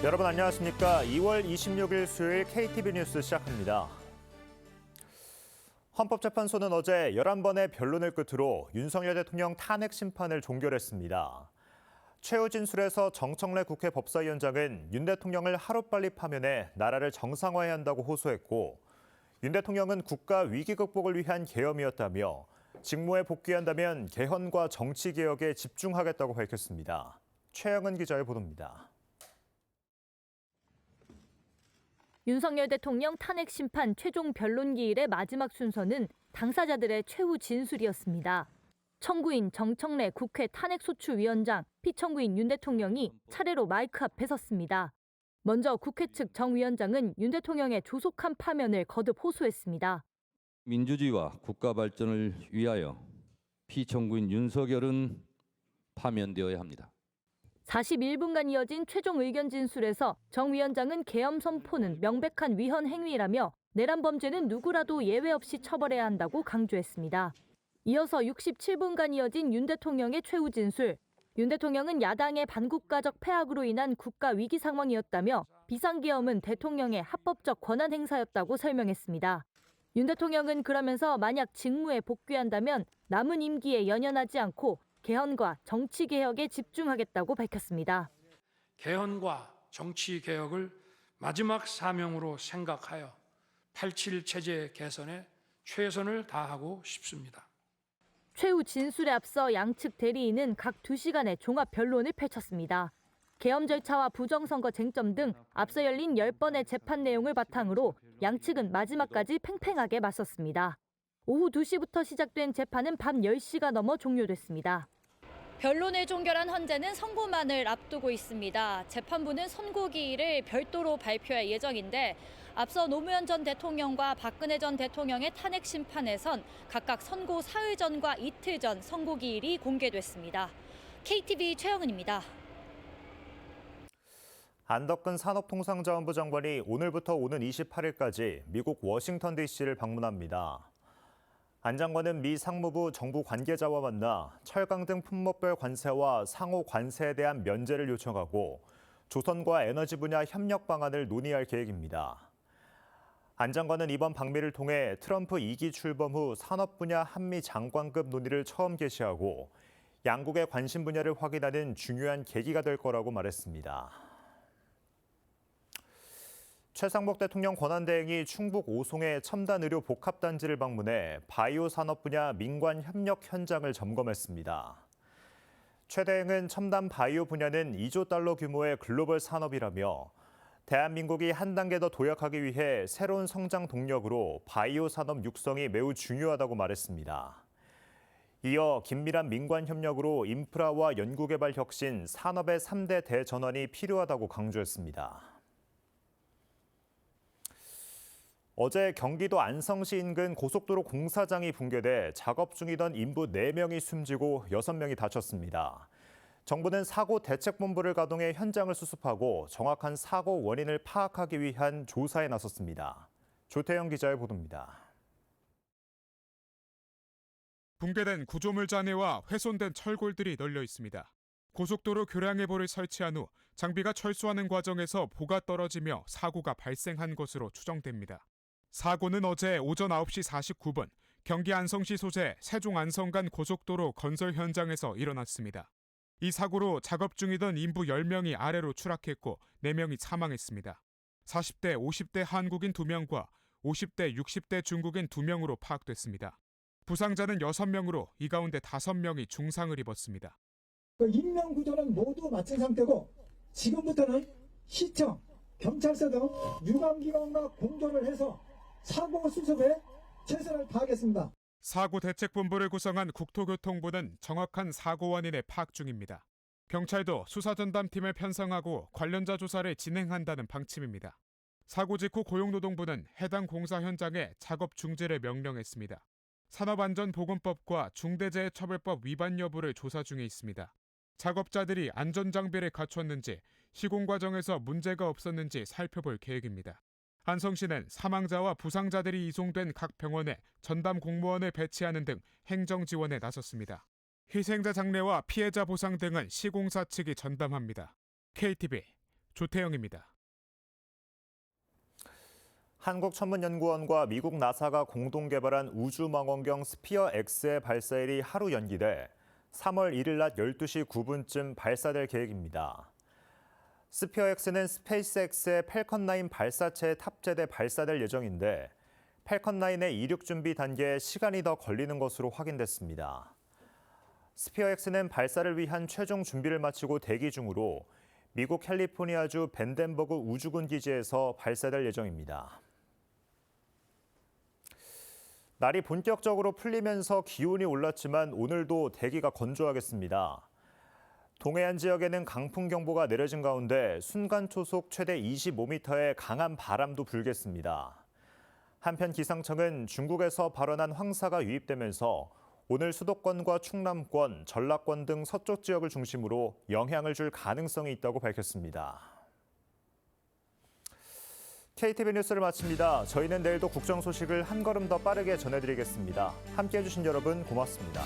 여러분 안녕하십니까? 2월 26일 수요일 KTV 뉴스 시작합니다. 헌법재판소는 어제 11번의 변론을 끝으로 윤석열 대통령 탄핵 심판을 종결했습니다. 최후 진술에서 정청래 국회 법사위원장은 윤 대통령을 하루빨리 파면해 나라를 정상화해야 한다고 호소했고, 윤 대통령은 국가 위기 극복을 위한 계엄이었다며 직무에 복귀한다면 개헌과 정치개혁에 집중하겠다고 밝혔습니다. 최영은 기자의 보도입니다. 윤석열 대통령 탄핵 심판 최종 변론 기일의 마지막 순서는 당사자들의 최후 진술이었습니다. 청구인 정청래 국회 탄핵소추위원장, 피청구인 윤 대통령이 차례로 마이크 앞에 섰습니다. 먼저 국회 측 정 위원장은 윤 대통령의 조속한 파면을 거듭 호소했습니다. 민주주의와 국가 발전을 위하여 피청구인 윤석열은 파면되어야 합니다. 41분간 이어진 최종 의견 진술에서 정 위원장은 계엄 선포는 명백한 위헌 행위라며 내란 범죄는 누구라도 예외 없이 처벌해야 한다고 강조했습니다. 이어서 67분간 이어진 윤 대통령의 최후 진술. 윤 대통령은 야당의 반국가적 패악으로 인한 국가 위기 상황이었다며 비상계엄은 대통령의 합법적 권한 행사였다고 설명했습니다. 윤 대통령은 그러면서 만약 직무에 복귀한다면 남은 임기에 연연하지 않고 개헌과 정치개혁에 집중하겠다고 밝혔습니다. 개헌과 정치개혁을 마지막 사명으로 생각하여 87 체제 개선에 최선을 다하고 싶습니다. 최후 진술에 앞서 양측 대리인은 각 2시간의 종합 변론을 펼쳤습니다. 계엄 절차와 부정선거 쟁점 등 앞서 열린 10번의 재판 내용을 바탕으로 양측은 마지막까지 팽팽하게 맞섰습니다. 오후 2시부터 시작된 재판은 밤 10시가 넘어 종료됐습니다. 변론을 종결한 헌재는 선고만을 앞두고 있습니다. 재판부는 선고 기일을 별도로 발표할 예정인데 앞서 노무현 전 대통령과 박근혜 전 대통령의 탄핵 심판에선 각각 선고 사흘 전과 이틀 전 선고 기일이 공개됐습니다. KTV 최영은입니다. 안덕근 산업통상자원부 장관이 오늘부터 오는 28일까지 미국 워싱턴 DC를 방문합니다. 안 장관은 미 상무부 정부 관계자와 만나 철강 등 품목별 관세와 상호 관세에 대한 면제를 요청하고 조선과 에너지 분야 협력 방안을 논의할 계획입니다. 안 장관은 이번 방미를 통해 트럼프 2기 출범 후 산업 분야 한미 장관급 논의를 처음 개시하고 양국의 관심 분야를 확인하는 중요한 계기가 될 거라고 말했습니다. 최상목 대통령 권한대행이 충북 오송의 첨단의료 복합단지를 방문해 바이오 산업 분야 민관 협력 현장을 점검했습니다. 최 대행은 첨단 바이오 분야는 2조 달러 규모의 글로벌 산업이라며 대한민국이 한 단계 더 도약하기 위해 새로운 성장 동력으로 바이오 산업 육성이 매우 중요하다고 말했습니다. 이어 긴밀한 민관 협력으로 인프라와 연구개발 혁신, 산업의 3대 대전환이 필요하다고 강조했습니다. 어제 경기도 안성시 인근 고속도로 공사장이 붕괴돼 작업 중이던 인부 4명이 숨지고 6명이 다쳤습니다. 정부는 사고 대책본부를 가동해 현장을 수습하고 정확한 사고 원인을 파악하기 위한 조사에 나섰습니다. 조태영 기자의 보도입니다. 붕괴된 구조물 잔해와 훼손된 철골들이 널려 있습니다. 고속도로 교량해보를 설치한 후 장비가 철수하는 과정에서 보가 떨어지며 사고가 발생한 것으로 추정됩니다. 사고는 어제 오전 9시 49분 경기 안성시 소재 세종 안성 간 고속도로 건설 현장에서 일어났습니다. 이 사고로 작업 중이던 인부 10명이 아래로 추락했고 4명이 사망했습니다. 40대, 50대 한국인 2명과 50대, 60대 중국인 2명으로 파악됐습니다. 부상자는 6명으로 이 가운데 5명이 중상을 입었습니다. 인명 구조는 모두 마친 상태고 지금부터는 시청, 경찰서 등 유관기관과 공조를 해서 사고 수습에 최선을 다하겠습니다. 사고 대책본부를 구성한 국토교통부는 정확한 사고 원인에 파악 중입니다. 경찰도 수사전담팀을 편성하고 관련자 조사를 진행한다는 방침입니다. 사고 직후 고용노동부는 해당 공사 현장에 작업 중지를 명령했습니다. 산업안전보건법과 중대재해처벌법 위반 여부를 조사 중에 있습니다. 작업자들이 안전장비를 갖췄는지, 시공 과정에서 문제가 없었는지 살펴볼 계획입니다. 안성시는 사망자와 부상자들이 이송된 각 병원에 전담 공무원을 배치하는 등 행정 지원에 나섰습니다. 희생자 장례와 피해자 보상 등은 시공사 측이 전담합니다. KTV 조태영입니다. 한국천문연구원과 미국 나사가 공동 개발한 우주망원경 스피어-X의 발사일이 하루 연기돼 3월 1일 낮 12시 9분쯤 발사될 계획입니다. 스피어-X는 스페이스X의 팰컨9 발사체에 탑재돼 발사될 예정인데 팰컨9의 이륙 준비 단계에 시간이 더 걸리는 것으로 확인됐습니다. 스피어-X는 발사를 위한 최종 준비를 마치고 대기 중으로 미국 캘리포니아주 벤덴버그 우주군 기지에서 발사될 예정입니다. 날이 본격적으로 풀리면서 기온이 올랐지만 오늘도 대기가 건조하겠습니다. 동해안 지역에는 강풍경보가 내려진 가운데 순간 초속 최대 25m의 강한 바람도 불겠습니다. 한편 기상청은 중국에서 발원한 황사가 유입되면서 오늘 수도권과 충남권, 전라권 등 서쪽 지역을 중심으로 영향을 줄 가능성이 있다고 밝혔습니다. KTV 뉴스를 마칩니다. 저희는 내일도 국정 소식을 한 걸음 더 빠르게 전해드리겠습니다. 함께해 주신 여러분 고맙습니다.